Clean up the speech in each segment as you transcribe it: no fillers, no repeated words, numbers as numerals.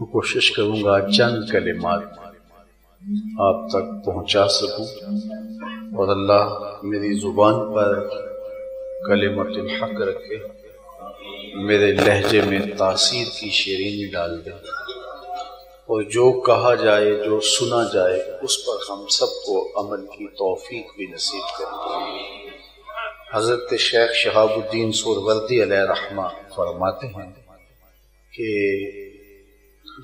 کوشش کروں گا چند کلمات آپ تک پہنچا سکوں اور اللہ میری زبان پر کلمت الحق رکھے، میرے لہجے میں تاثیر کی شیرینی ڈال دے اور جو کہا جائے، جو سنا جائے، اس پر ہم سب کو عمل کی توفیق بھی نصیب کرے۔ حضرت شیخ شہاب الدین سہروردی علیہ رحمہ فرماتے ہیں کہ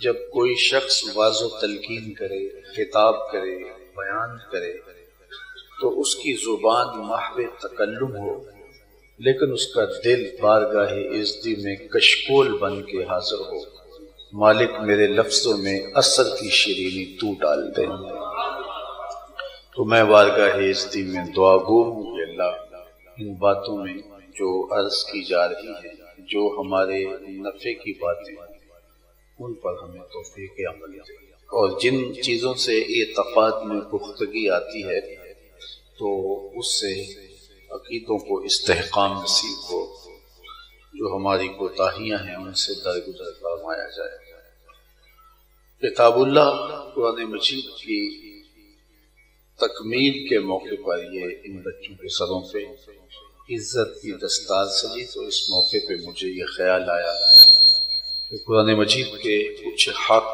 جب کوئی شخص واعظ و تلقین کرے، خطاب کرے، بیان کرے تو اس کی زبان محو تکلم ہو، لیکن اس کا دل بارگاہ عزتی میں کشکول بن کے حاضر ہو۔ مالک میرے لفظوں میں اثر کی شیرینی تو ڈال دے۔ تو میں بارگاہ عزتی میں دعا گو ہوں کہ اللہ ان باتوں میں جو عرض کی جا رہی ہیں، جو ہمارے نفع کی باتیں ہیں، ان پر ہمیں توفیق عمل دے، اور جن چیزوں سے اعتقاد میں پختگی آتی ہے تو اس سے عقیدوں کو استحکام نصیب ہو، جو ہماری کوتاہیاں ہیں ان سے درگزر فرمایا جائے۔ کتاب اللہ قرآن مجید کی تکمیل کے موقع پر یہ ان بچوں کے سروں پہ عزت کی دستار سجی، تو اس موقع پہ مجھے یہ خیال آیا کہ قرآن مجید کے کچھ حق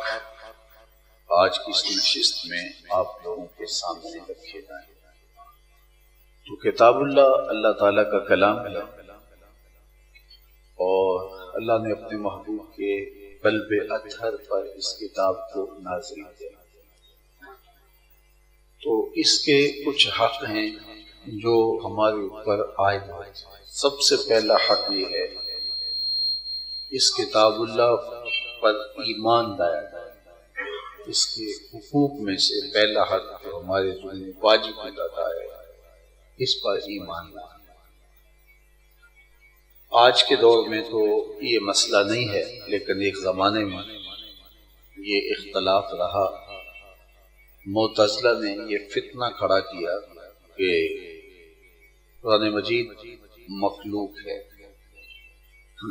آج کی اس نشست میں آپ لوگوں کے سامنے رکھے جائیں۔ تو کتاب اللہ اللہ تعالیٰ کا کلام ہے، اور اللہ نے اپنے محبوب کے قلب اطہر پر اس کتاب کو نازل کیا۔ تو اس کے کچھ حق ہیں جو ہمارے اوپر عائد ہیں۔ سب سے پہلا حق یہ ہے اس کتاب اللہ پر ایمان لایا جائے۔ اس کے حقوق میں سے پہلا حق جو ہمارے ذمہ واجب ہوتا ہے اس پر ایمان لانا۔ آج کے دور میں تو یہ مسئلہ نہیں ہے، لیکن ایک زمانے میں یہ اختلاف رہا۔ معتزلہ نے یہ فتنہ کھڑا کیا کہ قرآن مجید مخلوق ہے،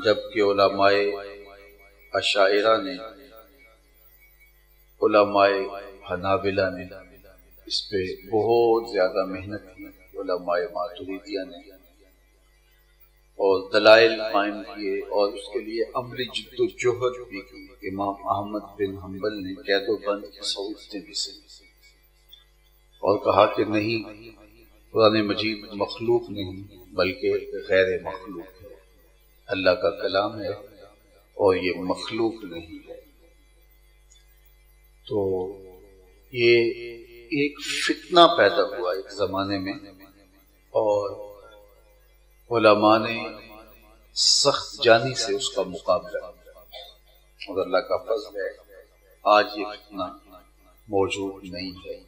جبکہ علماء اشاعرہ نے، علماء حنابلہ نے اس پہ بہت زیادہ محنت کی، علماء ماتریدیہ نے، اور دلائل قائم کیے، اور اس کے لیے عملی جد و جہد بھی کی۔ امام احمد بن حنبل نے قید و بند کی صحبتیں بھی سنی اور کہا کہ نہیں، قرآن مجید مخلوق نہیں بلکہ غیر مخلوق ہے، اللہ کا کلام ہے اور یہ مخلوق نہیں ہے۔ تو یہ ایک فتنہ پیدا ہوا ایک زمانے میں، اور علماء نے سخت جانی سے اس کا مقابلہ کیا، اور اللہ کا فضل ہے آج یہ فتنہ موجود نہیں ہے۔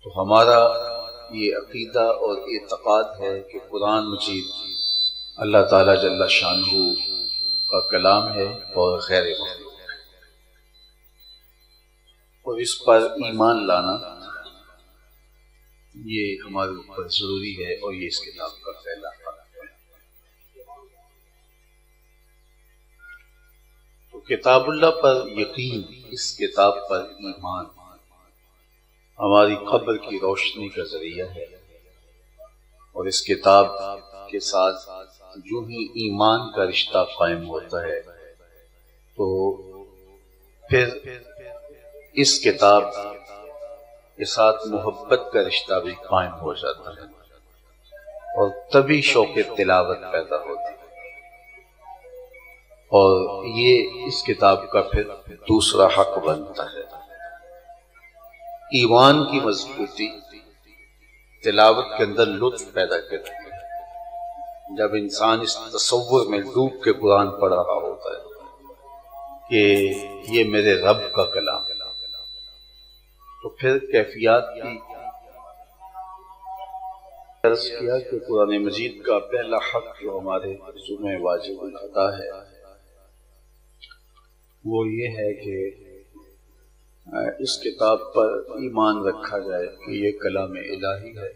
تو ہمارا یہ عقیدہ اور اعتقاد ہے کہ قرآن مجید اللہ تعالیٰ جل شانہ کا کلام ہے اور غیر مخلوق ہے، اور اس پر ایمان لانا یہ ہمارے اوپر ضروری ہے، اور یہ اس کتاب کا پہلا حق ہے۔ تو کتاب اللہ پر یقین، اس کتاب پر ایمان ہماری قبر کی روشنی کا ذریعہ ہے، اور اس کتاب کے ساتھ جو ہی ایمان کا رشتہ قائم ہوتا ہے تو پھر اس کتاب کے ساتھ محبت کا رشتہ بھی قائم ہو جاتا ہے، اور تبھی شوق تلاوت پیدا ہوتی ہے، اور یہ اس کتاب کا پھر دوسرا حق بنتا ہے۔ ایمان کی مضبوطی تلاوت کے اندر لطف پیدا کرتی ہے۔ جب انسان اس تصور میں ڈوب کے قرآن پڑھ رہا ہوتا ہے کہ یہ میرے رب کا کلام ہے، تو پھر کیفیات کی عرض کیا کہ قرآن مجید کا پہلا حق جو ہمارے ذمہ واجب ادا ہے وہ یہ ہے کہ اس کتاب پر ایمان رکھا جائے کہ یہ کلام الہی ہے،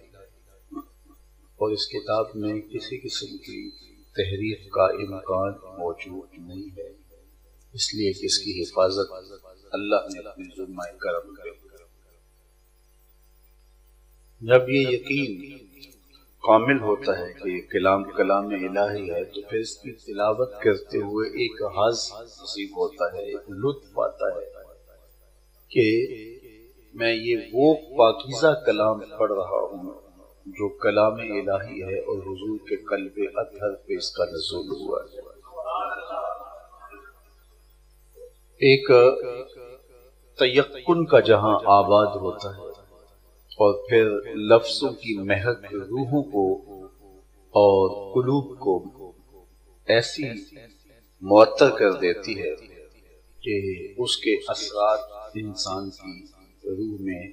اور اس کتاب میں کسی قسم کی تحریف کا امکان موجود نہیں ہے۔ اس لیے کہ اس کی حفاظت اللہ نے اپنے ذمہ کرم کر. جب یہ یقین کامل ہوتا ہے کہ کلام الہی ہے تو پھر اس کی تلاوت کرتے ہوئے ایک حظ نصیب ہوتا ہے، ایک لطف آتا ہے کہ میں یہ وہ پاکیزہ کلام پڑھ رہا ہوں جو کلام الہی ہے اور حضور کے قلب اطہر پہ اس کا نزول ہوا ہے. ایک تیقن کا جہاں آباد ہوتا ہے اور پھر لفظوں کی مہک روحوں کو اور قلوب کو ایسی معطر کر دیتی ہے کہ اس کے اثرات انسان کی روح میں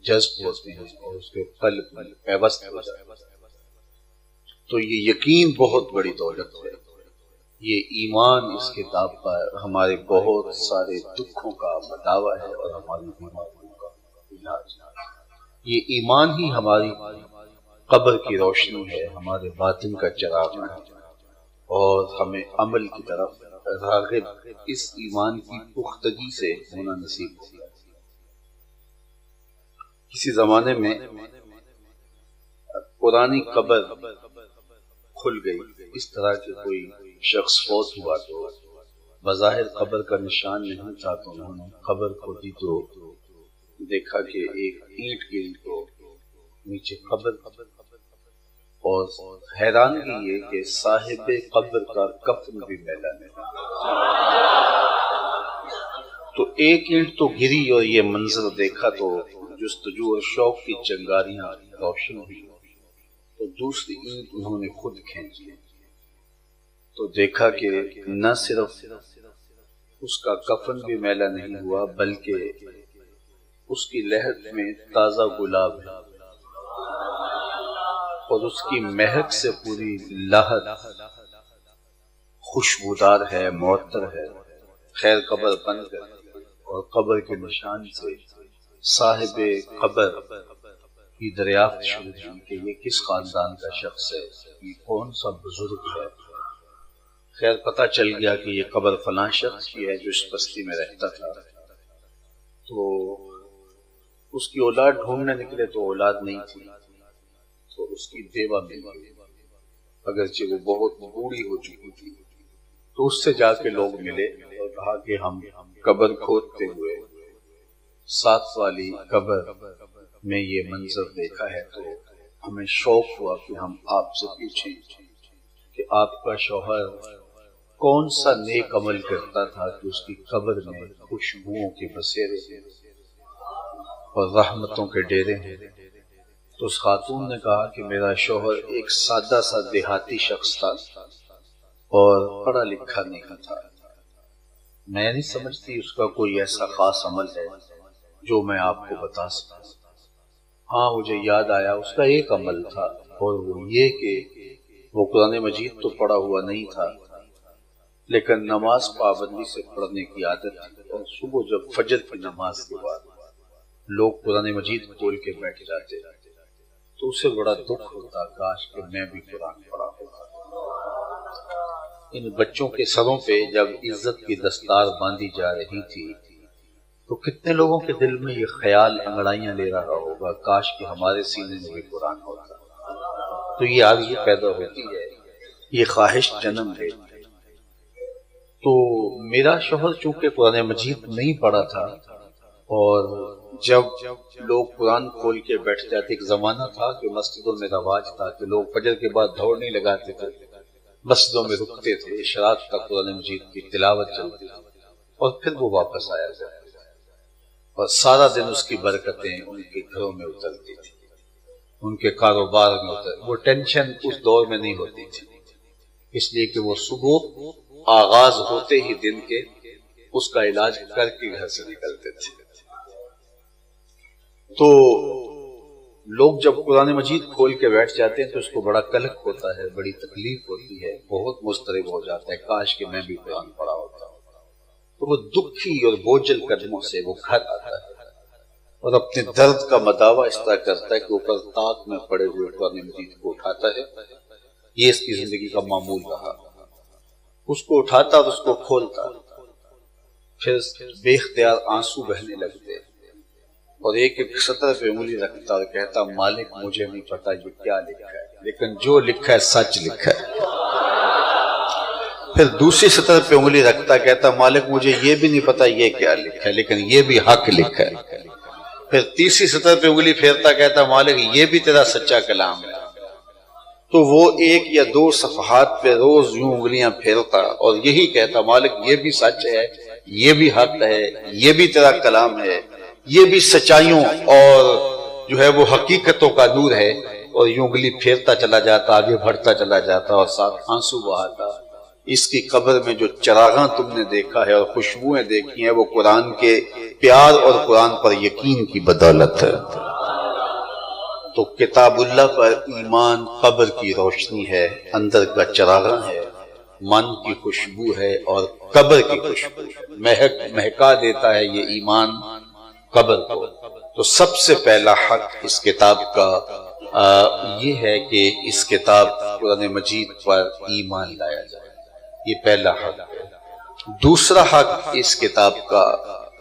جذب ہوتے ہیں اور اس کے قلب میں پیوست ہو جاتے ہیں. تو یہ یقین بہت بڑی دولت ہے. یہ ایمان اس کتاب پر ہمارے بہت سارے دکھوں کا مداوع ہے اور ہماری بیماریوں کا علاج. یہ ایمان ہی ہماری قبر کی روشنی ہے، ہمارے باطن کا چراغ ہے اور ہمیں عمل کی طرف راغب اس ایمان کی پختگی سے ہونا نصیب ہوگا. کسی زمانے میں پرانی قبر کھل گئی، اس طرح کے کوئی شخص فوت ہوا تو بظاہر قبر کا نشان نہیں تھا، تو انہوں نے قبر کھودی تو دیکھا کہ ایک اینٹ گری تو نیچے قبر، اور حیرانگی یہ کہ صاحب قبر کا کفن بھی میلا نہیں. تو ایک اینٹ تو گری اور یہ منظر دیکھا تو جستجو اور شوق کی چنگاریاں روشن ہوئی، تو دوسری اینٹ انہوں نے خود کھینچ لی تو دیکھا کہ نہ صرف اس کا کفن بھی میلا نہیں ہوا بلکہ اس کی لہر میں تازہ گلاب ہے اور اس کی مہک سے پوری لہر خوشبودار ہے، معطر ہے. خیر قبر بند کر اور قبر کے نشان سے صاحب قبر کی دریافت شروع کی کہ یہ کس خاندان کا شخص ہے، یہ کون سا بزرگ ہے. خیر پتہ چل گیا کہ یہ قبر فلاں شخص کی ہے جو اس بستی میں رہتا تھا. تو اس کی اولاد ڈھونڈنے نکلے تو اولاد نہیں تھی، تو اس کی بیوہ مل گئی، اگرچہ وہ بہت بوڑھی ہو چکی تھی. تو اس سے جا کے لوگ ملے اور کہا کہ ہم قبر کھودتے ہوئے 7 والی قبر میں یہ منظر دیکھا ہے، تو ہمیں شوق ہوا کہ ہم آپ سے پوچھیں کہ آپ کا شوہر کون سا نیک عمل کرتا تھا کہ اس کی قبر میں خوشبوؤں کے بسیرے ہیں اور رحمتوں کے ڈیرے ہیں. تو اس خاتون نے کہا کہ میرا شوہر ایک سادہ سا دیہاتی شخص تھا اور پڑھا لکھا نہیں تھا. میں نہیں سمجھتی اس کا کوئی ایسا خاص عمل ہے جو میں آپ کو بتا سکتا. ہاں مجھے یاد آیا اس کا ایک عمل تھا، اور وہ یہ کہ وہ قرآن مجید تو پڑھا ہوا نہیں تھا لیکن نماز پابندی سے پڑھنے کی عادت تھی، اور صبح جب فجر کی نماز کے بعد لوگ قرآن مجید کھول کے بیٹھ جاتے تو اسے بڑا دکھ ہوتا، کاش کہ میں بھی قرآن پڑھا ہوتا. ان بچوں کے سروں پہ جب عزت کی دستار باندھی جا رہی تھی تو کتنے لوگوں کے دل میں یہ خیال انگڑائیاں لے رہا ہوگا، کاش کہ ہمارے سینے میں بھی قرآن ہوتا. تو یہ آرزو پیدا ہوتی ہے، یہ خواہش جنم لیتی. تو میرا شوہر چونکہ قرآن مجید نہیں پڑھا تھا، اور جب لوگ قرآن کھول کے بیٹھ جاتے، ایک زمانہ تھا کہ مسجدوں میں رواج تھا کہ لوگ فجر کے بعد دوڑنے لگاتے تھے، مسجدوں میں رکتے تھے، اشراق تک قرآن مجید کی تلاوت چلتی تھی اور پھر وہ واپس آیا کرتے تھے، اور سارا دن اس کی برکتیں ان کے گھروں میں اترتی تھی، ان کے کاروبار میں اترتی. وہ ٹینشن اس دور میں نہیں ہوتی تھی، اس لیے کہ وہ صبح آغاز ہوتے ہی دن کے اس کا علاج کر کے گھر سے نکلتے تھے. تو لوگ جب قرآن مجید کھول کے بیٹھ جاتے ہیں تو اس کو بڑا قلق ہوتا ہے، بڑی تکلیف ہوتی ہے، بہت مضطرب ہو جاتا ہے، کاش کہ میں بھی قرآن پڑھا ہوتا. تو وہ دکھی اور بوجھل قدموں سے وہ گھر آتا ہے اور اپنے درد کا مداوع اس طرح کرتا ہے کہ اوپر طاق میں پڑے ہوئے قرآن مجید کو اٹھاتا ہے. یہ اس کی زندگی کا معمول رہا. اس کو اٹھاتا اور اس کو کھولتا پھر بے اختیار آنسو بہنے لگتے اور ایک ایک سطر پہ انگلی رکھتا اور کہتا مالک مجھے نہیں پتا یہ کیا لکھا ہے، لیکن جو لکھا ہے سچ لکھا ہے۔ پھر دوسری سطر پہ انگلی رکھتا کہتا مالک مجھے یہ بھی نہیں پتا یہ کیا لکھا ہے، لیکن یہ بھی حق لکھا ہے۔ پھر تیسری سطر پہ انگلی پھیرتا کہتا مالک یہ بھی تیرا سچا کلام ہے۔ تو وہ ایک یا دو صفحات پہ روز یوں انگلیاں پھیرتا اور یہی کہتا مالک یہ بھی سچ ہے، یہ بھی حق ہے، یہ بھی تیرا کلام ہے، یہ بھی سچائیوں اور جو ہے وہ حقیقتوں کا نور ہے، اور یوں انگلی پھیرتا چلا جاتا، آگے بڑھتا چلا جاتا اور ساتھ آنسو بہاتا۔ اس کی قبر میں جو چراغاں تم نے دیکھا ہے اور خوشبوئیں دیکھی ہیں وہ قرآن کے پیار اور قرآن پر یقین کی بدولت ہے۔ تو کتاب اللہ پر ایمان قبر کی روشنی ہے، اندر کا چراغاں ہے، من کی خوشبو ہے اور قبر کی خوشبو مہکا دیتا ہے یہ ایمان قبر کو۔ تو سب سے پہلا حق اس کتاب کا یہ ہے کہ اس کتاب قرآن مجید پر ایمان لایا جائے، یہ پہلا حق ہے۔ دوسرا حق اس کتاب کا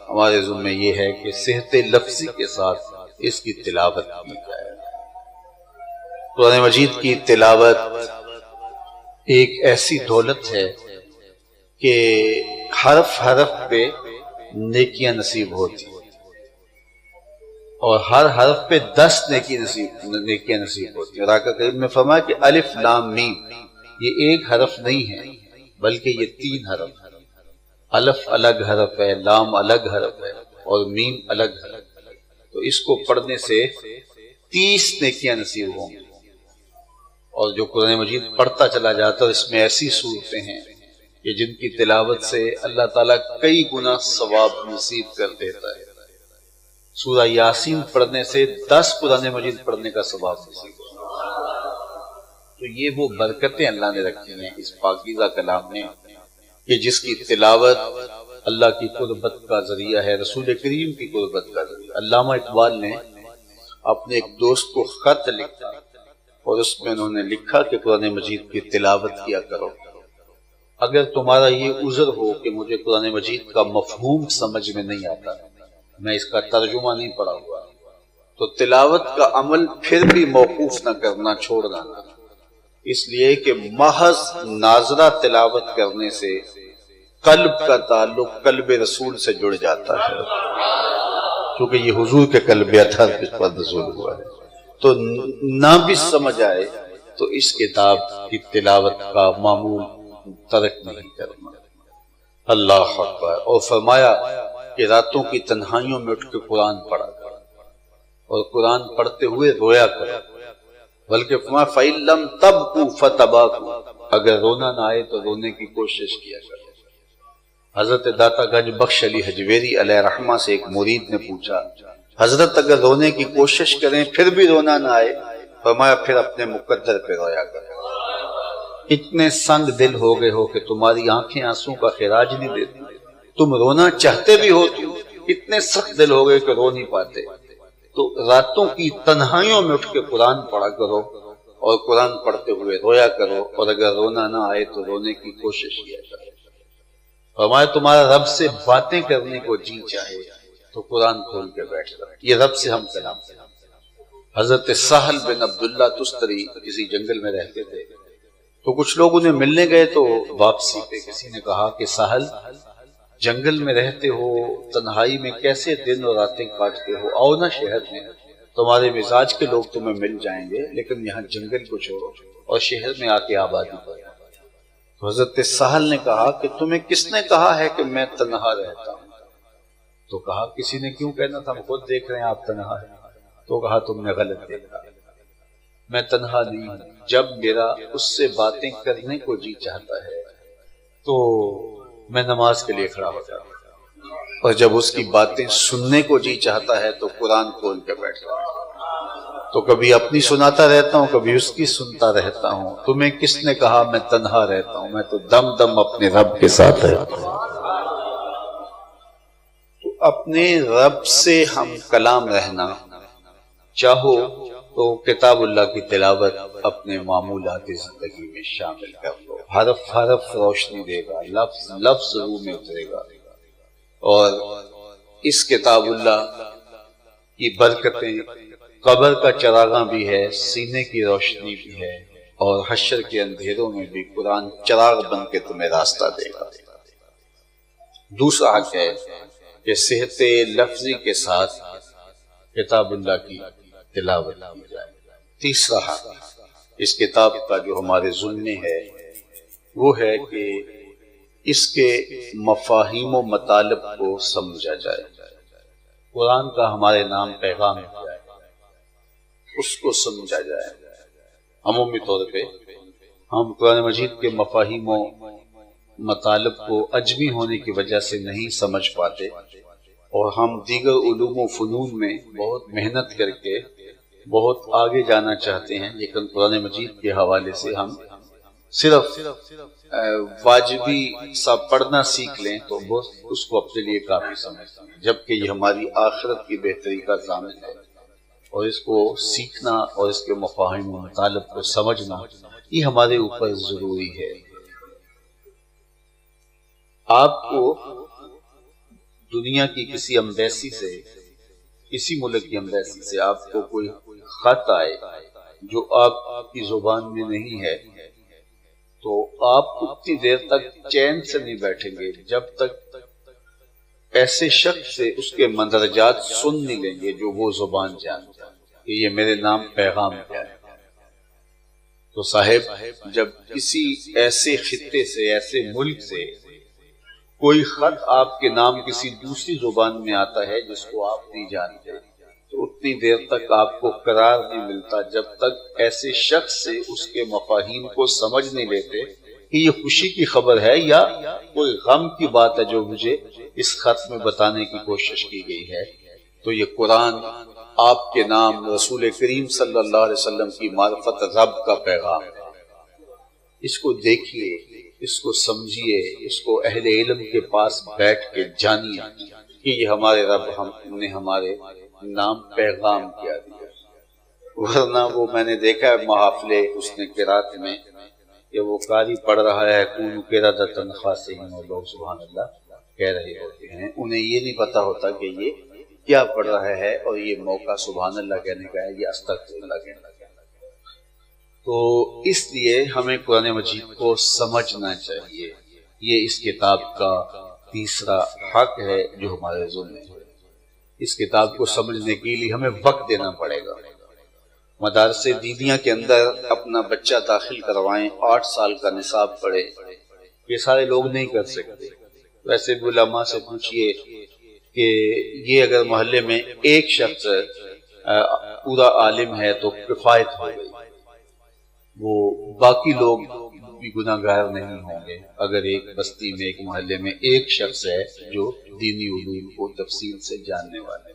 ہمارے ذمہ یہ ہے کہ صحت لفظی کے ساتھ اس کی تلاوت کی جائے۔ قرآن مجید کی تلاوت ایک ایسی دولت ہے کہ حرف حرف پہ نیکیاں نصیب ہوتی ہیں، اور ہر حرف پہ 10 نیکیاں نصیب ہوتی ہیں۔ اور آقا کریم نے فرمایا کہ الف لام میم یہ ایک حرف نہیں ہے بلکہ یہ 3 حرف ہے۔ الف الگ حرف ہے، لام الگ حرف ہے اور میم الگ حرف ہے۔ تو اس کو پڑھنے سے 30 نیکیاں نصیب ہوں گی، اور جو قرآن مجید پڑھتا چلا جاتا ہے اس میں ایسی صورتیں ہیں کہ جن کی تلاوت سے اللہ تعالیٰ کئی گنا ثواب نصیب کر دیتا ہے۔ سورہ یاسین پڑھنے سے 10 قرآن مجید پڑھنے کا ثواب نصیب ہوتا ہے۔ تو یہ وہ برکتیں اللہ نے رکھی ہیں اس پاکیزہ کلام میں کہ جس کی تلاوت اللہ کی قربت کا ذریعہ ہے، رسول کریم کی قربت کا ذریعہ۔ علامہ اقبال نے اپنے ایک دوست کو خط لکھا اور اس میں انہوں نے لکھا کہ قرآن مجید کی تلاوت کیا کرو، اگر تمہارا یہ عذر ہو کہ مجھے قرآن مجید کا مفہوم سمجھ میں نہیں آتا، میں اس کا ترجمہ نہیں پڑھا ہوا، تو تلاوت کا عمل پھر بھی موقوف نہ کرنا، چھوڑنا نہ، اس لیے کہ محض ناظرہ تلاوت کرنے سے قلب کا تعلق قلب رسول سے جڑ جاتا ہے، کیونکہ یہ حضور کے قلب اطہر پر نزول ہوا ہے۔ تو نہ بھی سمجھ آئے تو اس کتاب کی تلاوت کا معمول ترک نہیں کرنا۔ اللہ اکبر۔ اور فرمایا کہ راتوں کی تنہائیوں میں اٹھ کے قرآن پڑھا کرو اور قرآن پڑھتے ہوئے رویا کرو، بلکہ فرمایا فَإِن لَمْ تَبْكُوا فَتَبَاكُوا، اگر رونا نہ آئے تو رونے کی کوشش کیا کرو۔ حضرت داتا گنج بخش علی حجویری علیہ رحمہ سے ایک مرید نے پوچھا حضرت اگر رونے کی کوشش کریں پھر بھی رونا نہ آئے، فرمایا پھر اپنے مقدر پہ رویا کرو۔ اتنے سنگ دل ہو گئے ہو کہ تمہاری آنکھیں آنسوں کا خراج نہیں دیتی، تم رونا چاہتے بھی ہو تو اتنے سخت دل ہو گئے کہ رو نہیں پاتے، تو راتوں کی تنہائیوں میں اٹھ کے قرآن پڑھا کرو اور قرآن پڑھتے ہوئے رویا کرو، اور اگر رونا نہ آئے تو رونے کی کوشش کیا کرو۔ فرمایا تمہارا رب سے باتیں کرنے کو جی چاہے تو قرآن کھول کے بیٹھ جاؤ، یہ رب سے ہم کلام کریں۔ حضرت سہل بن عبداللہ تستری کسی جنگل میں رہتے تھے، تو کچھ لوگ انہیں ملنے گئے، تو واپسی پہ کسی نے کہا کہ سہل جنگل میں رہتے ہو، تنہائی میں کیسے دن اور راتیں کاٹتے ہو، آؤ نا شہر میں، تمہارے مزاج کے لوگ تمہیں مل جائیں گے، لیکن یہاں جنگل کو چھوڑو اور شہر میں آ کے آبادی کرو۔ تو حضرت سہل نے کہا کہ تمہیں کس نے کہا ہے کہ میں تنہا رہتا ہوں؟ تو کہا کسی نے کیوں کہنا تھا، ہم خود دیکھ رہے ہیں آپ تنہا ہیں۔ تو کہا تم نے غلط دیکھا، میں تنہا نہیں ہوں، جب میرا اس سے باتیں کرنے کو جی چاہتا ہے تو میں نماز کے لیے کھڑا ہوتا ہوں، اور جب اس کی باتیں سننے کو جی چاہتا ہے تو قرآن کھول کے بیٹھتا ہوں، تو کبھی اپنی سناتا رہتا ہوں، کبھی اس کی سنتا رہتا ہوں۔ تمہیں کس نے کہا میں تنہا رہتا ہوں، میں تو دم دم اپنے رب کے ساتھ رہتا ہوں۔ تو اپنے رب سے ہم کلام رہنا چاہو تو کتاب اللہ کی تلاوت اپنے معمولات زندگی میں شامل کر لو، حرف حرف روشنی دے گا، لفظ لفظ روح میں اترے گا۔ اور اس کتاب اللہ کی برکتیں قبر کا چراغاں بھی ہے، سینے کی روشنی بھی ہے، اور حشر کے اندھیروں میں بھی قرآن چراغ بن کے تمہیں راستہ دے گا۔ دوسرا حق ہے کہ صحت لفظی کے ساتھ کتاب اللہ کی تلاوت کی جائے۔ تیسرا حق اس کتاب کا جو ہمارے ذمے ہے وہ ہے کہ اس کے مفاہیم و مطالب کو سمجھا جائے۔ قرآن کا ہمارے نام پیغام کیا ہے، اس کو سمجھا جائے۔ عمومی طور پہ ہم قرآن مجید کے مفاہیم و مطالب کو عجمی ہونے کی وجہ سے نہیں سمجھ پاتے، اور ہم دیگر علوم و فنون میں بہت محنت کر کے بہت آگے جانا چاہتے ہیں، لیکن قرآن مجید کے حوالے سے ہم صرف واجبی سا پڑھنا سیکھ لیں تو بس اس کو اپنے لیے کافی سمجھتے ہیں، جبکہ یہ ہماری آخرت کی بہتری کا ضامن ہے، اور اس کو سیکھنا اور اس کے مفاہیم و مطالب کو سمجھنا یہ ہمارے اوپر ضروری ہے۔ آپ کو دنیا کی کسی ایمبیسی سے، کسی ملک کی ایمبیسی سے آپ کو کوئی خط آئے جو آپ کی زبان میں نہیں ہے، تو آپ اتنی دیر تک چین سے نہیں بیٹھیں گے جب تک ایسے شخص سے اس کے مندرجات سن نہیں لیں گے جو وہ زبان جانتا ہے کہ یہ میرے نام پیغام کیا ہے۔ تو صاحب، جب کسی ایسے خطے سے، ایسے ملک سے کوئی خط آپ کے نام کسی دوسری زبان میں آتا ہے جس کو آپ نہیں جانتے، تو اتنی دیر تک آپ کو قرار نہیں ملتا جب تک ایسے شخص سے اس کے مفاہیم کو سمجھ نہیں لیتے کہ یہ خوشی کی خبر ہے یا کوئی غم کی بات ہے جو مجھے اس خط میں بتانے کی کوشش کی گئی ہے۔ تو یہ قرآن آپ کے نام رسول کریم صلی اللہ علیہ وسلم کی معرفت رب کا پیغام ہے۔ اس کو دیکھیے، اس کو سمجھیے، اس کو اہل علم کے پاس بیٹھ کے جانیے کہ یہ ہمارے رب نے ہمارے نام پیغام کیا دیا۔ ورنہ وہ میں نے دیکھا ہے محافلے اس نے قرات میں کہ وہ قاری پڑھ رہا ہے کون قرادۃ خاسئین، اور لوگ سبحان اللہ کہہ رہے ہوتے ہیں، انہیں یہ نہیں پتا ہوتا کہ یہ کیا پڑھ رہا ہے، اور یہ موقع سبحان اللہ کہنے کا ہے، یہ استغفر اللہ کہنے کا ہے۔ تو اس لیے ہمیں قرآن مجید کو سمجھنا چاہیے۔ یہ اس کتاب کا تیسرا حق ہے جو ہمارے ذمہ ہے۔ اس کتاب کو سمجھنے کے لیے ہمیں وقت دینا پڑے گا۔ مدارس دینیہ کے اندر اپنا بچہ داخل کروائیں، 8 سال کا نصاب پڑھے، یہ سارے لوگ نہیں کر سکتے۔ ویسے بھی علماء سے پوچھئے کہ یہ اگر محلے میں ایک شخص پورا عالم ہے تو کفایت ہو گئی، وہ باقی لوگ بھی گناہ گار نہیں ہوں گے اگر ایک بستی میں، ایک محلے میں ایک شخص ہے جو دینی علوم کو تفصیل سے جاننے والا ہے۔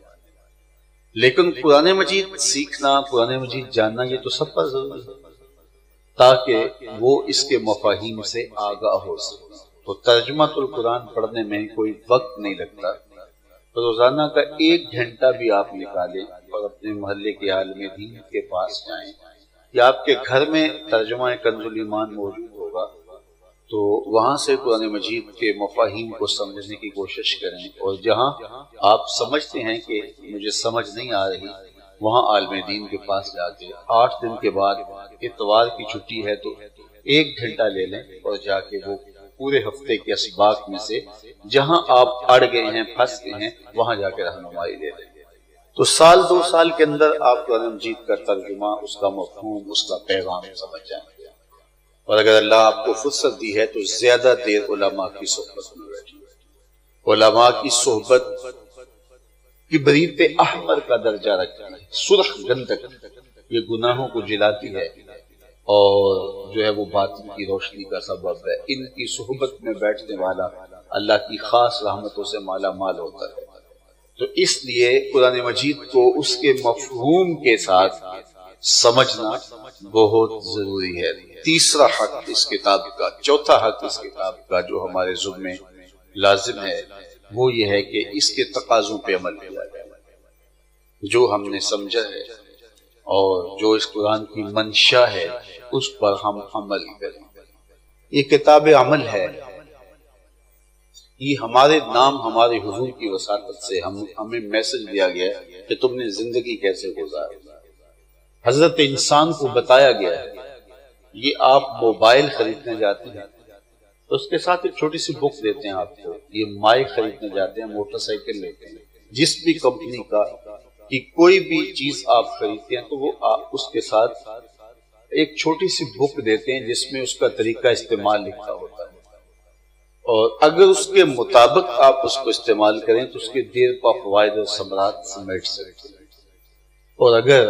لیکن قرآن مجید سیکھنا، قرآن مجید جاننا یہ تو سب پر ضروری ہے تاکہ وہ اس کے مفاہیم سے آگاہ ہو سکے۔ تو ترجمۃ القرآن پڑھنے میں کوئی وقت نہیں لگتا، روزانہ کا 1 گھنٹہ بھی آپ نکالیں اور اپنے محلے کے عالم دین کے پاس جائیں، یا آپ کے گھر میں ترجمہ کنز الایمان موجود ہوگا تو وہاں سے قرآن مجید کے مفاہیم کو سمجھنے کی کوشش کریں، اور جہاں آپ سمجھتے ہیں کہ مجھے سمجھ نہیں آ رہی، وہاں عالم دین کے پاس جا کے 8 دن کے بعد اتوار کی چھٹی ہے تو 1 گھنٹہ لے لیں اور جا کے وہ پورے ہفتے کے اسباق میں سے جہاں آپ اڑ گئے ہیں، پھنس گئے ہیں، وہاں جا کے رہنمائی لے لیں۔ تو 1-2 سال کے اندر آپ قرآن مجید کا ترجمہ، اس کا مفہوم، اس کا پیغام سمجھ جائیں گے۔ اور اگر اللہ آپ کو فرصت دی ہے تو زیادہ دیر علماء کی صحبت میں بیٹھیں۔ علماء کی صحبت کبریت احمر کا درجہ رکھتی ہے، سرخ گندک، یہ گناہوں کو جلاتی ہے اور جو ہے وہ باطن کی روشنی کا سبب ہے۔ ان کی صحبت میں بیٹھنے والا اللہ کی خاص رحمتوں سے مالا مال ہوتا ہے۔ تو اس لیے قرآن مجید کو اس کے مفہوم کے ساتھ سمجھنا بہت ضروری ہے۔ تیسرا حق اس کتاب کا، چوتھا حق اس کتاب کا جو ہمارے ذمہ لازم ہے وہ یہ ہے کہ اس کے تقاضوں پہ عمل کیا جائے، جو ہم نے سمجھا ہے اور جو اس قرآن کی منشا ہے اس پر ہم عمل کریں۔ یہ کتاب عمل ہے، یہ ہمارے نام ہمارے حضور کی وساطت سے ہمیں میسج دیا گیا ہے کہ تم نے زندگی کیسے گزاری۔ حضرت انسان کو بتایا گیا ہے، یہ آپ موبائل خریدنے جاتے ہیں تو اس کے ساتھ ایک چھوٹی سی بک دیتے ہیں آپ کو، یہ مائک خریدنے جاتے ہیں، موٹر سائیکل لیتے ہیں، جس بھی کمپنی کا کہ کوئی بھی چیز آپ خریدتے ہیں تو وہ اس کے ساتھ ایک چھوٹی سی بک دیتے ہیں جس میں اس کا طریقہ استعمال لکھا ہوتا ہے، اور اگر اس کے مطابق آپ اس کو استعمال کریں تو اس کے دیر پا فوائد اور ثمرات سمیٹ سکتے ہیں۔ اور اگر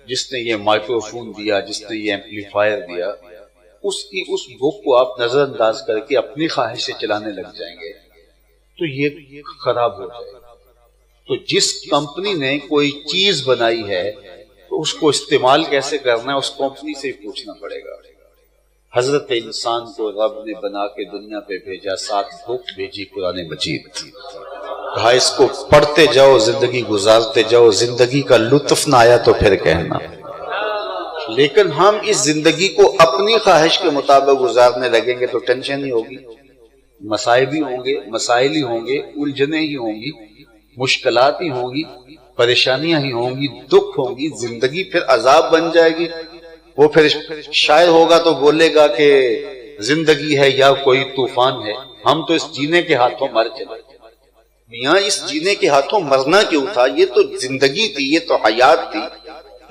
جس نے یہ مائکرو فون دیا، جس نے یہ ایمپلیفائر دیا، اس بک کو آپ نظر انداز کر کے اپنی خواہش سے چلانے لگ جائیں گے تو یہ خراب ہو جائے گا۔ تو جس کمپنی نے کوئی چیز بنائی ہے تو اس کو استعمال کیسے کرنا ہے اس کمپنی سے ہی پوچھنا پڑے گا۔ حضرت انسان کو رب نے بنا کے دنیا پہ بھیجا، ساتھ بک بھیجی قرآن مجید، کہا اس کو پڑھتے جاؤ، زندگی گزارتے جاؤ، زندگی کا لطف نہ آیا تو پھر کہنا۔ لیکن ہم اس زندگی کو اپنی خواہش کے مطابق گزارنے لگیں گے تو ٹینشن ہی ہوگی، مصائب ہی ہوں گے، مسائل ہی ہوں گے، الجھنیں ہی ہوں گی، مشکلات ہی ہوں گی، پریشانیاں ہی ہوں گی، دکھ ہوں گی، زندگی پھر عذاب بن جائے گی۔ وہ پھر شاعر ہوگا تو بولے گا کہ زندگی ہے یا کوئی طوفان ہے، ہم تو اس جینے کے ہاتھوں مر چلے۔ میاں اس جینے کے ہاتھوں مرنا کیوں تھا؟ یہ تو زندگی تھی، یہ تو حیات تھی،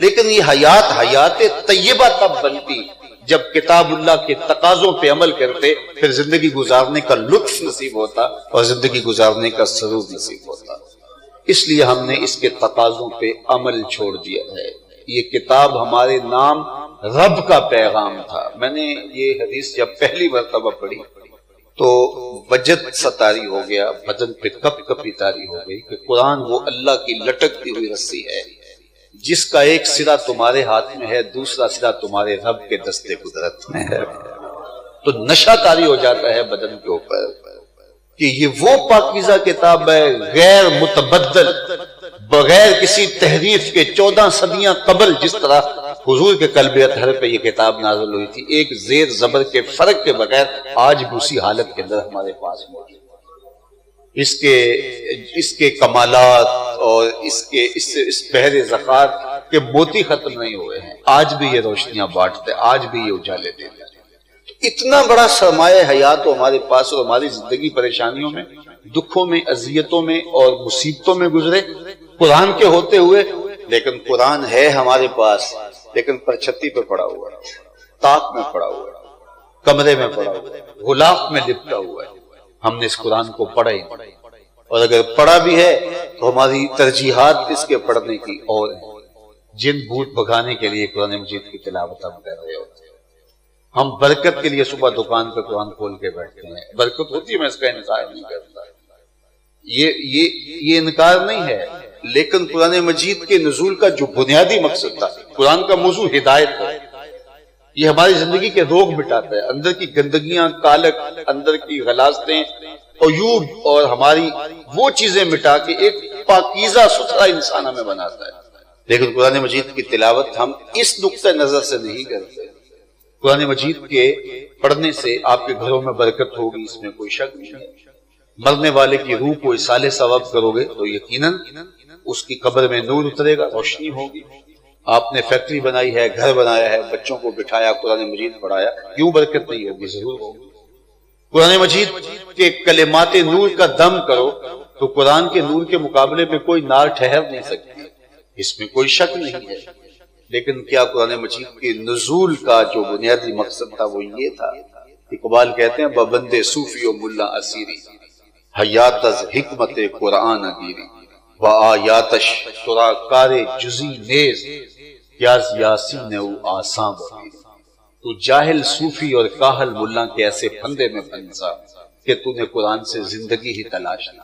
لیکن یہ حیات طیبہ تب بنتی جب کتاب اللہ کے تقاضوں پہ عمل کرتے، پھر زندگی گزارنے کا لطف نصیب ہوتا اور زندگی گزارنے کا سرور نصیب ہوتا۔ اس لیے ہم نے اس کے تقاضوں پہ عمل چھوڑ دیا ہے۔ یہ کتاب ہمارے نام رب کا پیغام تھا۔ میں نے یہ حدیث جب پہلی مرتبہ پڑھی تو وجد سا طاری ہو گیا، بدن پہ کپ کپی طاری ہو گئی کہ قرآن وہ اللہ کی لٹکتی ہوئی رسی ہے جس کا ایک سرا تمہارے ہاتھ میں ہے، دوسرا سرا تمہارے رب کے دستے قدرت میں ہے۔ تو نشہ طاری ہو جاتا ہے بدن کے اوپر کہ یہ وہ پاکیزہ کتاب ہے، غیر متبدل، بغیر کسی تحریف کے 14 صدیاں قبل جس طرح حضور کے قلب اطہر پہ یہ کتاب نازل ہوئی تھی، ایک زیر زبر کے فرق کے بغیر آج بھی اسی حالت کے اندر ہمارے پاس موجود ہے۔ اس کے کمالات اور اس بحر ذخائر کے موتی ختم نہیں ہوئے ہیں، آج بھی یہ روشنیاں بانٹتے، آج بھی یہ اجالے دیتے۔ اتنا بڑا سرمایہ حیات تو ہمارے پاس، اور ہماری زندگی پریشانیوں میں، دکھوں میں، اذیتوں میں اور مصیبتوں میں گزرے قرآن کے ہوتے ہوئے، لیکن قرآن ہے ہمارے پاس لیکن پرچھتی پہ پڑا ہوا ہے، طاق میں پڑا ہوا ہے، کمرے میں پڑا ہوا ہے، غلاف میں لپٹا ہوا ہے۔ ہم نے اس قرآن کو پڑھا ہی نہیں، اور اگر پڑھا بھی ہے تو ہماری ترجیحات اس کے پڑھنے کی اور ہیں۔ جن بھوت بھگانے کے لیے قرآن مجید کی تلاوت ہم کر رہے ہوتے ہیں، ہم برکت کے لیے صبح دکان پہ قرآن کھول کے بیٹھتے ہیں، برکت ہوتی ہے، میں اس کا انکار نہیں کرتا، یہ انکار نہیں ہے، لیکن قرآن مجید کے نزول کا جو بنیادی مقصد تھا، قرآن کا موضوع ہدایت ہے، یہ ہماری زندگی کے روگ مٹاتا ہے، اندر کی گندگیاں، کالک، اندر کی غلاظتیں، عیوب اور ہماری وہ چیزیں مٹا کے ایک پاکیزہ ستھرا انسان ہمیں بناتا ہے۔ لیکن قرآن مجید کی تلاوت ہم اس نقطہ نظر سے نہیں کرتے۔ قرآن مجید کے پڑھنے سے آپ کے گھروں میں برکت ہوگی، اس میں کوئی شک نہیں ہے۔ مرنے والے کی روح کو اصالِ ثواب کرو گے تو یقیناً اس کی قبر میں نور اترے گا، روشنی ہوگی۔ آپ نے فیکٹری بنائی ہے، گھر بنایا ہے، بچوں کو بٹھایا، قرآن مجید پڑھایا، کیوں برکت نہیں ہوگی؟ ضرور ہوگی۔ قرآن مجید کے کلمات نور کا دم کرو تو قرآن کے نور کے مقابلے میں کوئی نار ٹھہر نہیں سکتی، اس میں کوئی شک نہیں ہے۔ لیکن کیا قرآن مجید کے نزول کا جو بنیادی مقصد تھا وہ یہ تھا؟ اقبال کہتے ہیں ببندے صوفی و ملا اسیری حیات از حکمت قرآن گیری و آیاتش ترا کار جزی نیز یاز یاسین او آسان بگیری۔ تو جاہل صوفی اور کاہل ملا کے ایسے پھندے میں پھنسا کہ تو نے قرآن سے زندگی ہی تلاش نہ،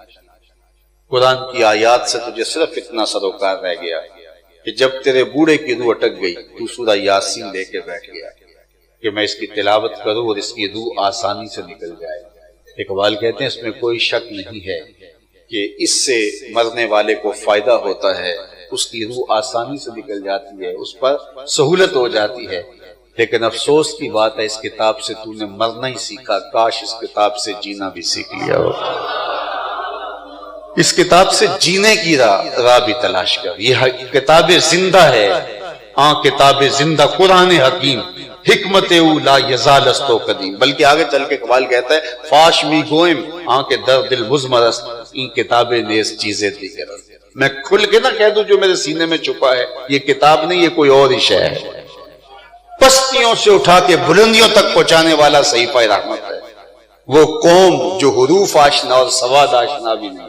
قرآن کی آیات سے تجھے صرف اتنا سروکار رہ گیا کہ جب تیرے بوڑھے کی روح اٹک گئی تو سورہ یاسین لے کے بیٹھ گیا کہ میں اس کی تلاوت کروں اور اس کی روح آسانی سے نکل جائے۔ اقبال کہتے ہیں اس میں کوئی شک نہیں ہے کہ اس سے مرنے والے کو فائدہ ہوتا ہے، اس کی روح آسانی سے نکل جاتی ہے، اس پر سہولت ہو جاتی ہے۔ لیکن افسوس کی بات ہے اس کتاب سے تو نے مرنا ہی سیکھا، کاش اس کتاب سے جینا بھی سیکھ لیا ہو۔ اس کتاب سے جینے کی راہ بھی تلاش کر، یہ کتاب زندہ ہے، کتاب زندہ قرآن حکیم، حکمت او لا یزال استو قدیم۔ بلکہ آگے چل کے اقبال کہتا ہے فاش می گوئم کے در دل مزمرست این کتاب نیز چیزیں دیگر۔ میں کھل کے نہ کہہ دوں جو میرے سینے میں چھپا ہے، یہ کتاب نہیں، یہ کوئی اور ہی شے ہے، پستیوں سے اٹھا کے بلندیوں تک پہنچانے والا صحیفہ رحمت ہے۔ وہ قوم جو حروف آشنا اور سواد آشنا بھی نہیں،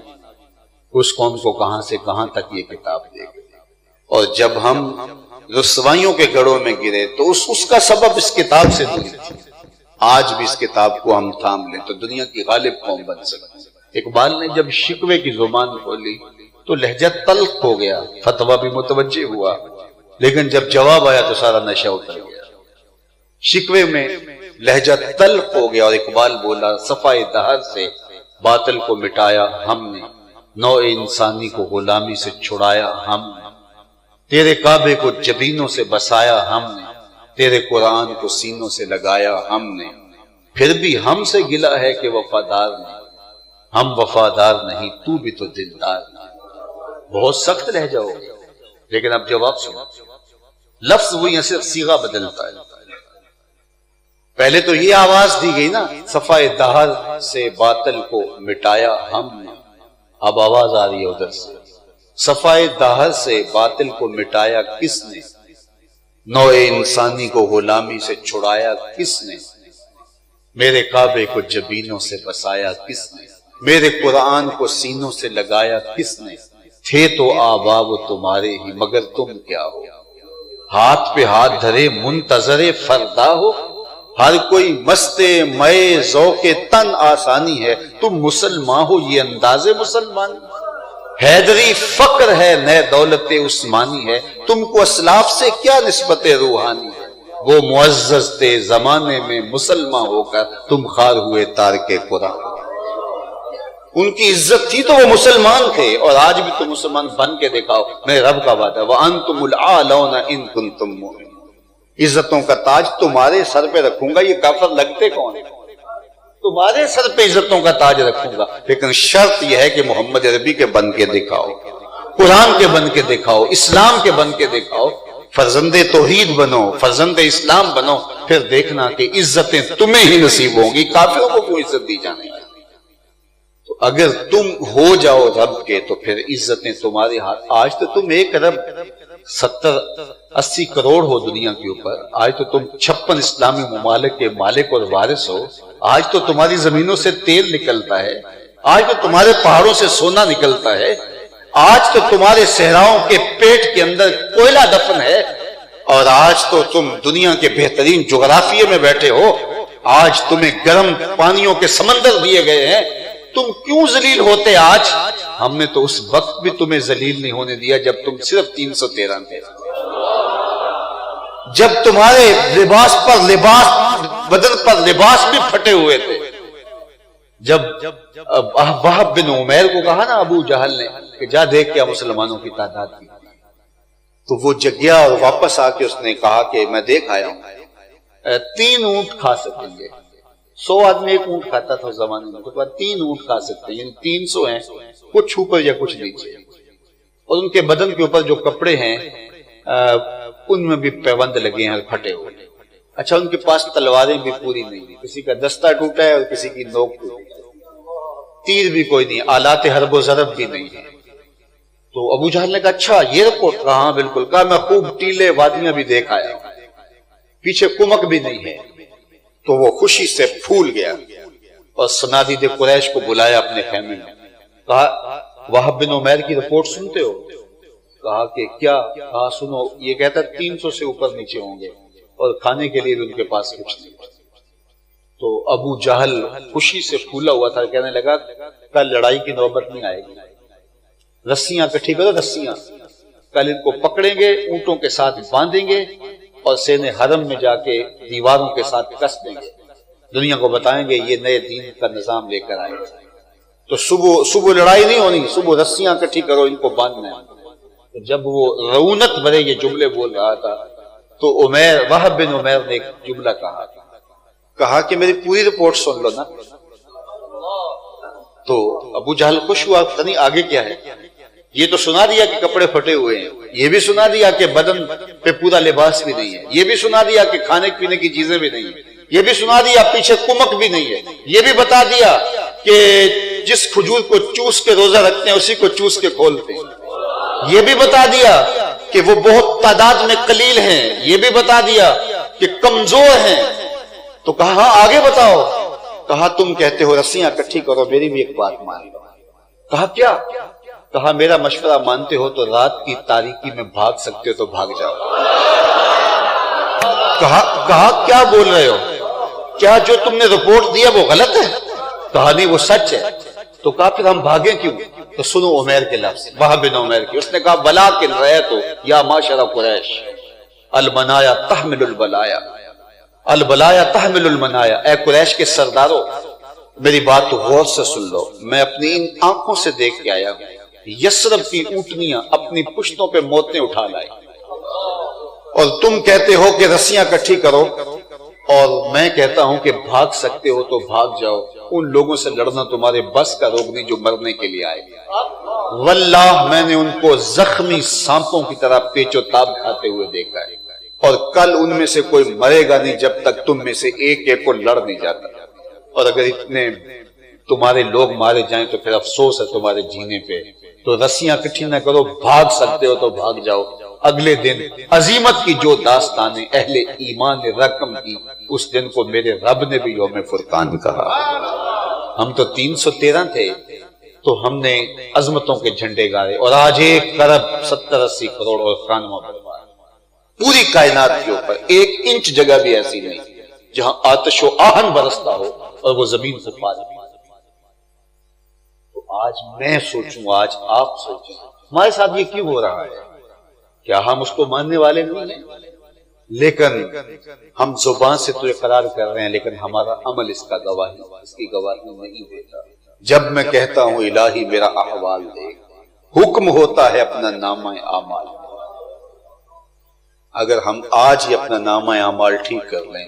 اس قوم کو کہاں سے کہاں تک یہ کتاب دے گی۔ اور جب ہم رسوائیوں کے گڑھوں میں گرے تو اس کا سبب اس کتاب سے نہیں تھی۔ آج بھی اس کتاب کو ہم تھام لیں تو دنیا کی غالب قوم بن سکتے۔ اقبال نے جب شکوے کی زبان کھولی تو لہجہ تلخ ہو گیا، فتویٰ بھی متوجہ ہوا، لیکن جب جواب آیا تو سارا نشہ اتر گیا۔ شکوے میں لہجہ تلخ ہو گیا اور اقبال بولا صفائے دہر سے باطل کو مٹایا ہم نے، نوع انسانی کو غلامی سے چھڑایا ہم نے، تیرے کعبے کو جبینوں سے بسایا ہم نے، تیرے قرآن کو سینوں سے لگایا ہم نے، پھر بھی ہم سے گلہ ہے کہ وفادار نہیں، ہم وفادار نہیں تو بھی تو دلدار نہیں۔ بہت سخت لہجہ ہو گیا، لیکن اب جواب سنو، لفظ وہی ہے، صرف صیغہ بدلتا ہے۔ پہلے تو یہ آواز دی گئی نا صفائے دہر سے باطل کو مٹایا ہم نے، اب آواز آ رہی ہے ادھر سے صفائے دہر سے باطل کو مٹایا کس نے، نوع انسانی کو غلامی سے چھڑایا کس نے، میرے کعبے کو جبینوں سے بسایا کس نے، میرے قرآن کو سینوں سے لگایا کس نے، تھے تو آباب تمہارے ہی مگر تم کیا ہو، ہاتھ پہ ہاتھ دھرے منتظر فردا ہو، ہر کوئی مست مئے ذوق تن آسانی ہے، تم مسلمان ہو یہ انداز مسلمان، حیدری فقر ہے نئے دولت عثمانی ہے، تم کو اسلاف سے کیا نسبت روحانی ہے، وہ معزز تھے زمانے میں مسلمان ہو کر تم خار ہوئے تارک قرآن۔ ان کی عزت تھی تو وہ مسلمان تھے، اور آج بھی تم مسلمان بن کے دکھاؤ، میرے رب کا وعدہ ہے وَأَنْتُمُ الْأَعْلَوْنَ إِن كُنتُم مُؤْمِنِينَ، عزتوں کا تاج تمہارے سر پہ رکھوں گا۔ یہ کافر لگتے کون ہیں؟ تمہارے سر پہ عزتوں کا تاج رکھوں گا، لیکن شرط یہ ہے کہ محمد عربی کے بن کے دکھاؤ، قرآن کے بن کے دکھاؤ، اسلام کے بن کے دکھاؤ، فرزند توحید بنو، فرزند اسلام بنو، پھر دیکھنا کہ عزتیں تمہیں ہی نصیب ہوں گی، کافروں کو کوئی عزت دی جانے گی۔ تو اگر تم ہو جاؤ رب کے تو پھر عزتیں تمہارے ہاتھ۔ آج تو تم 1,70-80 کروڑ ہو دنیا کے اوپر، آج تو تم 56 اسلامی ممالک کے مالک اور وارث ہو، آج تو تمہاری زمینوں سے تیل نکلتا ہے، آج تو تمہارے پہاڑوں سے سونا نکلتا ہے، آج تو تمہارے صحراؤں کے پیٹ کے اندر کوئلہ دفن ہے، اور آج تو تم دنیا کے بہترین جغرافیے میں بیٹھے ہو، آج تمہیں گرم پانیوں کے سمندر دیے گئے ہیں، تم کیوں ذلیل ہوتے آج؟ ہم نے تو اس وقت بھی تمہیں ذلیل نہیں ہونے دیا جب تم صرف 313 تھے، جب تمہارے لباس پر لباس، بدن پر لباس بھی پھٹے ہوئے تھے۔ جب وہب بن عمیر کو کہا نا ابو جہل نے کہ جا دیکھ کیا مسلمانوں کی تعداد کی، تو وہ جگ گیا اور واپس آ کے اس نے کہا کہ میں دیکھ آیا ہوں 3 اونٹ کھا سکیں گے، 100 آدمی 1 اونٹ کھاتا تھا اس زمانے میں، تو 3 اونٹ کھا سکتے ہیں، یعنی 300 ہیں، کچھ اوپر یا کچھ نیچے، اور ان کے بدن کے اوپر جو کپڑے ہیں ان میں بھی پیوند لگے ہیں پھٹے ہوئے۔ اچھا ان کے پاس تلواریں بھی پوری نہیں ہیں، کسی کا دستہ ٹوٹا ہے اور کسی کی نوک ٹوٹی ہے، تیر بھی کوئی نہیں، آلات حرب و ضرب بھی نہیں ہے۔ تو ابو جہل نے کہا اچھا یہ رپورٹ؟ کہا ہاں بالکل۔ کہا میں خوب ٹیلے وادیاں بھی دیکھ آیا ہوں، پیچھے کمک بھی نہیں ہے۔ تو وہ خوشی سے پھول گیا اور صنادید قریش کو بلایا اپنے خیمے میں، کہا وہب بن عمیر کی رپورٹ سنتے ہو؟ کہا کہ کیا؟ کہا سنو، یہ کہتا 300 سے اوپر نیچے ہوں گے اور کھانے کے لیے بھی ان کے پاس کچھ نہیں۔ تو ابو جہل خوشی سے پھولا ہوا تھا، کہنے لگا کل لڑائی کی نوبت نہیں آئے گی، رسیاں کٹھی کرو، رسیاں کل ان کو پکڑیں گے، اونٹوں کے ساتھ باندھیں گے اور سین حرم میں جا کے دیواروں کے ساتھ کس دیں گے، دنیا کو بتائیں گے یہ نئے دین کا نظام لے کر آئے۔ تو صبح لڑائی نہیں ہونی، صبح رسیاں کٹھی کرو، ان کو باندھنا ہے۔ جب وہ رونت بھرے یہ جملے بول رہا تھا تو وہب بن عمیر نے ایک جملہ کہا کہ میری پوری رپورٹ سن لو نا. تو ابو جہل خوش ہوا، پتہ نہیں آگے کیا ہے. یہ تو سنا دیا کہ کپڑے پھٹے ہوئے ہیں، یہ بھی سنا دیا کہ بدن پہ پورا لباس بھی نہیں ہے، یہ بھی سنا دیا کہ کھانے پینے کی چیزیں بھی نہیں ہیں، یہ بھی سنا دیا پیچھے کمک بھی نہیں ہے، یہ بھی بتا دیا کہ جس کھجور کو چوس کے روزہ رکھتے ہیں اسی کو چوس کے کھولتے ہیں، یہ بھی بتا دیا کہ وہ بہت تعداد میں قلیل ہیں، یہ بھی بتا دیا کہ کمزور ہیں. تو کہا ہاں آگے بتاؤ. کہا تم کہتے ہو رسیاں اکٹھی کرو، میری بھی ایک بات مان لو. کہا کیا؟ کہا میرا مشورہ مانتے ہو تو رات کی تاریکی میں بھاگ سکتے ہو تو بھاگ جاؤ. کہا کیا بول رہے ہو؟ کیا جو تم نے رپورٹ دیا وہ غلط ہے؟ کہا نہیں وہ سچ ہے. تو کہا پھر ہم بھاگیں کیوں؟ تو سنو عمیر کے لفظ، وہب بن عمیر کے. اس نے کہا ولکن رأیت یا معشر قریش المنایا تحمل البلایا، البلایا تحمل المنایا. اے قریش کے سرداروں میری بات تو غور سے سن لو. میں اپنی ان آنکھوں سے دیکھ کے آیا ہوں یسرب کی اونٹنیاں اپنی پشتوں پہ موتیں اٹھا لائی، اور تم کہتے ہو کہ رسیاں اکٹھی کرو، اور میں کہتا ہوں کہ بھاگ سکتے ہو تو بھاگ جاؤ. ان لوگوں سے لڑنا تمہارے بس کا روگ نہیں جو مرنے کے لیے آئے. واللہ میں نے ان کو زخمی سانپوں کی طرح پیچ و تاب کھاتے ہوئے دیکھا ہے، اور کل ان میں سے کوئی مرے گا نہیں جب تک تم میں سے ایک ایک کو لڑ نہیں جاتا. اور اگر اتنے تمہارے لوگ مارے جائیں تو پھر افسوس ہے تمہارے جینے پہ. تو رسیاں اکٹھی نہ کرو، بھاگ سکتے ہو تو بھاگ جاؤ. اگلے دن عظیمت کی جو داستانیں اہل ایمان نے رقم کی، اس دن کو میرے رب نے بھی یوم فرقان کہا. ہم تو 313 تھے تو ہم نے عظمتوں کے جھنڈے گاڑے، اور آج 1 ارب 70-80 کروڑ اور 91 پوری کائنات کے اوپر 1 انچ جگہ بھی ایسی نہیں جہاں آتش و آہن برستا ہو اور وہ زمین کو پا جائے. تو آج میں سوچوں، آج آپ سوچیں ہمارے ساتھ یہ کیوں ہو رہا ہے؟ کیا ہم اس کو ماننے والے نہیں ہیں؟ لیکن ہم زبان سے تو اقرار کر رہے ہیں لیکن ہمارا عمل اس کی گواہی نہیں دیتا. جب میں کہتا ہوں الہی میرا احوال دیکھ، حکم ہوتا ہے اپنا نامہ اعمال. اگر ہم آج ہی اپنا نامہ اعمال ٹھیک کر لیں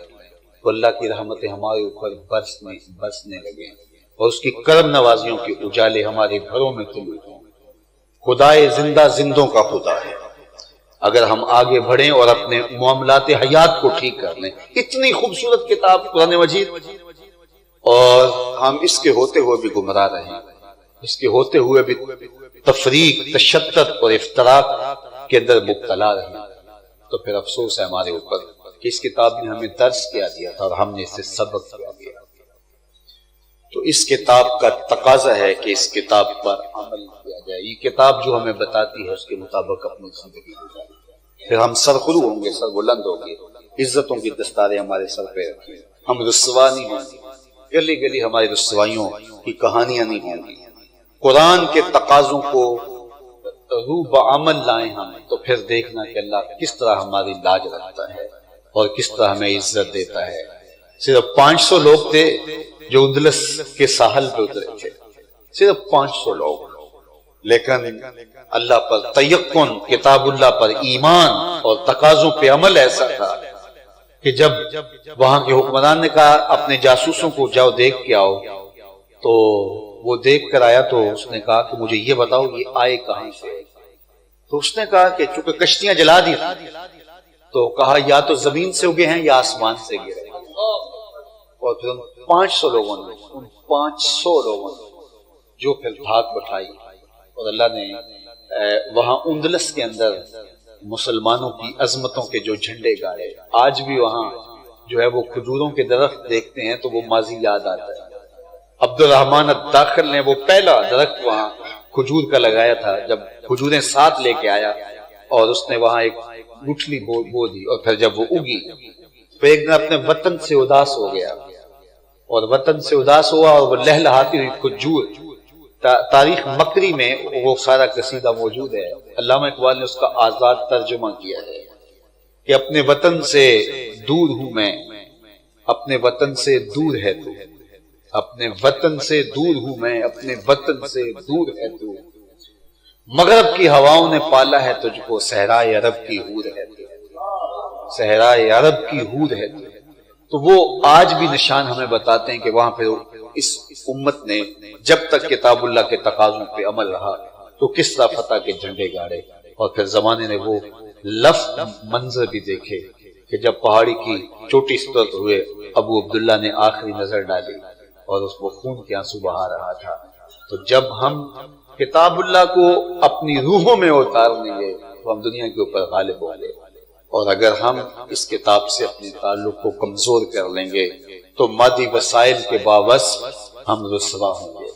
تو اللہ کی رحمتیں ہمارے اوپر برسنے لگیں، اور اس کی کرم نوازیوں کے اجالے ہمارے گھروں میں طلوع ہوں. خدائے زندہ زندوں کا خدا ہے. اگر ہم آگے بڑھیں اور اپنے معاملات حیات کو ٹھیک کر لیں، اتنی خوبصورت کتاب قرآن مجید، اور ہم اس کے ہوتے ہوئے بھی گمراہ رہیں، اس کے ہوتے ہوئے بھی تفریق، تشدد اور افتراق کے اندر مبتلا رہیں، تو پھر افسوس ہے ہمارے اوپر کہ اس کتاب نے ہمیں درس کیا دیا تھا اور ہم نے اس سے سبق کیا دیا. تو اس کتاب کا تقاضا ہے کہ اس کتاب پر عمل کیا جائے. یہ کتاب جو ہمیں بتاتی ہے اس کے مطابق اپنی زندگی گزاریں، پھر ہم سرخرو ہوں گے، سر بلند ہوں گے، عزتوں کی دستاریں ہمارے سر پہ رکھیں، ہم رسوا نہیں ہوں گے، گلی گلی ہماری رسوائیوں کی کہانیاں نہیں ہوں گی. قرآن کے تقاضوں کو روح بعمل لائیں ہم، تو پھر دیکھنا کہ اللہ کس طرح ہماری لاج رکھتا ہے اور کس طرح ہمیں عزت دیتا ہے. صرف 500 لوگ تھے جو اندلس کے ساحل پہ اترے تھے، صرف 500 لوگ، لیکن اللہ پر تیقن، کتاب اللہ پر ایمان اور تقاضوں پہ عمل ایسا تھا کہ جب وہاں کے حکمران نے کہا اپنے جاسوسوں کو جاؤ دیکھ کے آؤ، تو وہ دیکھ کر آیا. تو اس نے کہا کہ مجھے یہ بتاؤ یہ آئے کہاں سے؟ تو اس نے کہا کہ چونکہ کشتیاں جلا دی تو کہا یا تو زمین سے اگے ہیں یا آسمان سے گرے. اور پھر ان 500 لوگوں نے جو پھر دھاک بٹھائی، اور اللہ نے وہاں اندلس کے اندر مسلمانوں کی عظمتوں کے جو جھنڈے گاڑے. آج بھی وہاں جو ہے وہ کھجوروں کے درخت دیکھتے ہیں تو وہ ماضی یاد آتا ہے. عبد الرحمن الداخل نے وہ پہلا درخت وہاں کھجور کا لگایا تھا، جب کھجوریں ساتھ لے کے آیا اور اس نے وہاں ایک گٹھلی بو دی، اور پھر جب وہ اگی تو ایک دن اپنے وطن سے اداس ہو گیا، اور وطن سے اداس ہوا اور وہ لہلہاتی ہوئی کھجور. تاریخ مکری میں وہ سارا قصیدہ موجود ہے. علامہ اقبال نے اس کا آزاد ترجمہ کیا ہے کہ اپنے وطن سے دور ہوں میں، اپنے وطن سے دور ہے تو، اپنے وطن سے دور ہوں میں، اپنے وطن سے دور ہے تو، مغرب کی ہواؤں نے پالا ہے تجھ کو، صحرائے عرب کی حور ہے تو. صحرائے عرب کی ہود ہے، تو وہ آج بھی نشان ہمیں بتاتے ہیں کہ وہاں پہ اس امت نے جب تک کتاب اللہ کے تقاضوں پہ عمل رہا تو کس طرح فتح کے جھنڈے گاڑے، اور پھر زمانے نے وہ لفظ منظر بھی دیکھے کہ جب پہاڑی کی چوٹی سے ہوئے ابو عبداللہ نے آخری نظر ڈالی اور اس کو خون کے آنسو بہا رہا تھا۔ تو جب ہم کتاب اللہ کو اپنی روحوں میں اتار لیں گے تو ہم دنیا کے اوپر غالب ہوں گے، اور اگر ہم اس کتاب سے اپنے تعلق کو کمزور کر لیں گے تو مادی وسائل کے باوجود ہم رسوا ہوں گے۔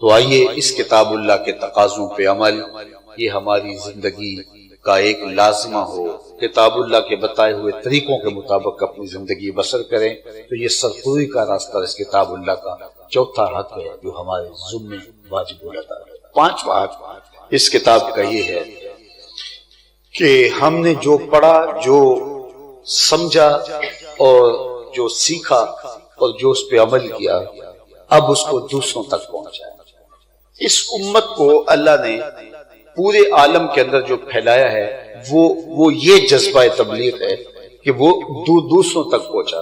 تو آئیے اس کتاب اللہ کے تقاضوں پہ عمل یہ ہماری زندگی کا ایک لازمہ ہو، کتاب اللہ کے بتائے ہوئے طریقوں کے مطابق اپنی زندگی بسر کریں، تو یہ سرخوری کا راستہ اس کتاب اللہ کا چوتھا حق ہے جو ہمارے ذمہ واجب الادا ہے۔ پانچواں حق اس کتاب کا یہ ہے کہ ہم نے جو پڑھا، جو سمجھا اور جو سیکھا اور جو اس پہ عمل کیا، اب اس کو دوسروں تک پہنچائے۔ اس امت کو اللہ نے پورے عالم کے اندر جو پھیلایا ہے وہ یہ جذبہ تبلیغ ہے کہ وہ دوسروں تک پہنچا۔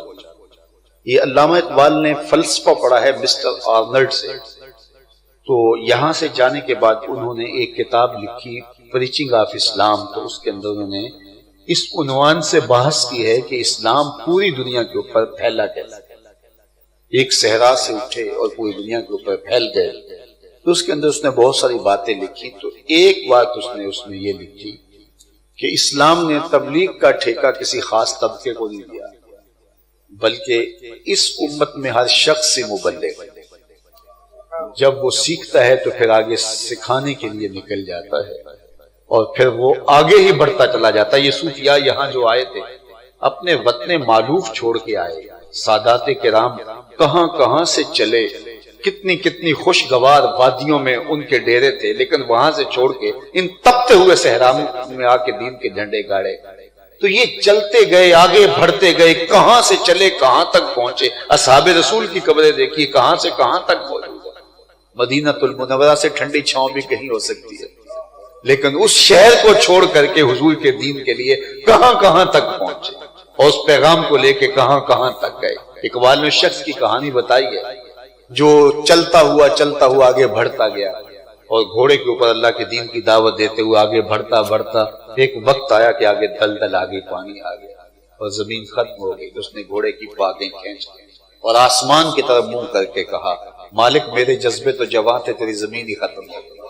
یہ علامہ اقبال نے فلسفہ پڑھا ہے مسٹر آرنلڈ سے، تو یہاں سے جانے کے بعد انہوں نے ایک کتاب لکھی پریچنگ آف اسلام، تو اس کے اندر انہوں نے اس عنوان سے بحث کی ہے کہ اسلام پوری دنیا کے اوپر پھیلا کیسے، ایک صحرا سے اٹھے اور پوری دنیا کے اوپر پھیل گئے۔ تو اس کے اندر اس نے بہت ساری باتیں لکھی، تو ایک بات اس نے یہ لکھی کہ اسلام نے تبلیغ کا ٹھیکہ کسی خاص طبقے کو نہیں دیا، بلکہ اس امت میں ہر شخص سے مبلغ ہے۔ جب وہ سیکھتا ہے تو پھر آگے سکھانے کے لیے نکل جاتا ہے، اور پھر وہ آگے ہی بڑھتا چلا جاتا ہے۔ یہ صوفیاء یہاں جو آئے تھے اپنے وطن معلوف چھوڑ کے آئے، سادات کرام کہاں کہاں سے چلے، کتنی کتنی خوشگوار وادیوں میں ان کے ڈیرے تھے، لیکن وہاں سے چھوڑ کے ان تپتے ہوئے صحرا میں آ کے دین کے جھنڈے گاڑے۔ تو یہ چلتے گئے، آگے بڑھتے گئے، کہاں سے چلے کہاں تک پہنچے۔ اصحاب رسول کی قبریں دیکھی، کہاں سے کہاں تک پہنچے۔ مدینہ المنورہ سے ٹھنڈی چھاؤں بھی کہیں ہو سکتی ہے، لیکن اس شہر کو چھوڑ کر کے حضور کے دین کے لیے کہاں کہاں تک پہنچے، اور اس پیغام کو لے کے کہاں کہاں تک گئے۔ اقبال نے شخص کی کہانی بتائی ہے جو چلتا ہوا آگے بڑھتا گیا، اور گھوڑے کے اوپر اللہ کے دین کی دعوت دیتے ہوئے آگے بڑھتا ایک وقت آیا کہ آگے دلدل آ گئی، پانی آ گیا اور زمین ختم ہو گئی۔ اس نے گھوڑے کی پاگیں کھینچ اور آسمان کی طرف منہ کر کے کہا، مالک میرے جذبے تو جوان تھے، تیری زمین ہی ختم ہو گئی۔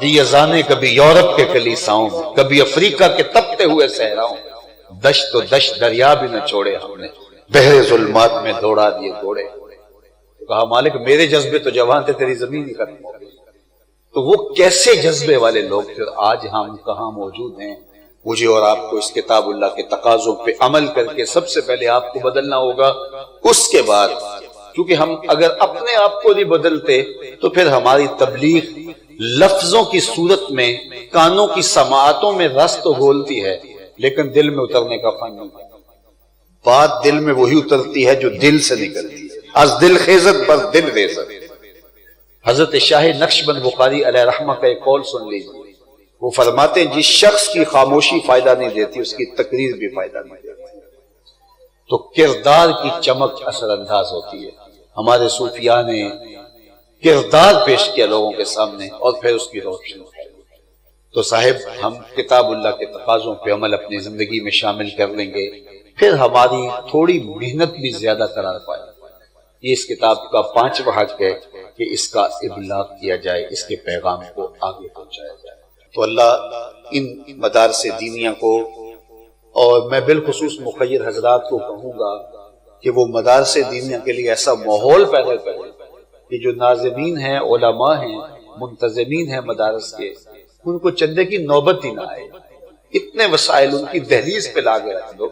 دی ازانے کبھی یورپ کے کلیساؤں میں، کبھی افریقہ کے تپتے ہوئے صحراؤں میں، دشت و دشت دریا بھی نہ چھوڑے ہم نے، بحر ظلمات میں دوڑا دیے گھوڑے۔ کہا مالک میرے جذبے تو جوان تھے، تیری زمین ہی ختم ہو گئی۔ تو وہ کیسے جذبے والے لوگ پھر آج ہم کہاں موجود ہیں؟ مجھے اور آپ کو اس کتاب اللہ کے تقاضوں پہ عمل کر کے سب سے پہلے آپ کو بدلنا ہوگا۔ اس کے بعد کیونکہ ہم اگر اپنے آپ کو نہیں بدلتے تو پھر ہماری تبلیغ لفظوں کی صورت میں کانوں کی سماعتوں میں رس تو گھولتی ہے، لیکن دل میں اترنے کا فن نہیں۔ بات دل میں وہی اترتی ہے جو دل سے نکلتی ہے۔ از دل خیزت پر دل ریزت۔ حضرت شاہ نقشبند بخاری علیہ رحمہ کا ایک قول سن لیجیے، وہ فرماتے ہیں جس شخص کی خاموشی فائدہ نہیں دیتی اس کی تقریر بھی فائدہ نہیں دیتی، تو کردار کی چمک اثر انداز ہوتی ہے۔ ہمارے صوفیاء نے کردار پیش کیا لوگوں کے سامنے اور پھر اس کی روشنی ہے۔ تو صاحب ہم کتاب اللہ کے تقاضوں پہ عمل اپنی زندگی میں شامل کر لیں گے، پھر ہماری تھوڑی محنت بھی زیادہ قرار پائے۔ یہ اس کتاب کا 5واں حق ہے کہ اس کا ابلاغ کیا جائے، اس کے پیغام کو آگے پہنچایا جائے۔ تو اللہ ان مدارس دینیہ کو، اور میں بالخصوص مخیر حضرات کو کہوں گا کہ وہ مدارس دینیہ کے لیے ایسا ماحول پیدا کرے کہ جو ناظمین ہیں، علماء ہیں، منتظمین ہیں مدارس کے، ان کو چندے کی نوبت ہی نہ آئے۔ اتنے وسائل ان کی دہلیز پہ لا کے رکھ دو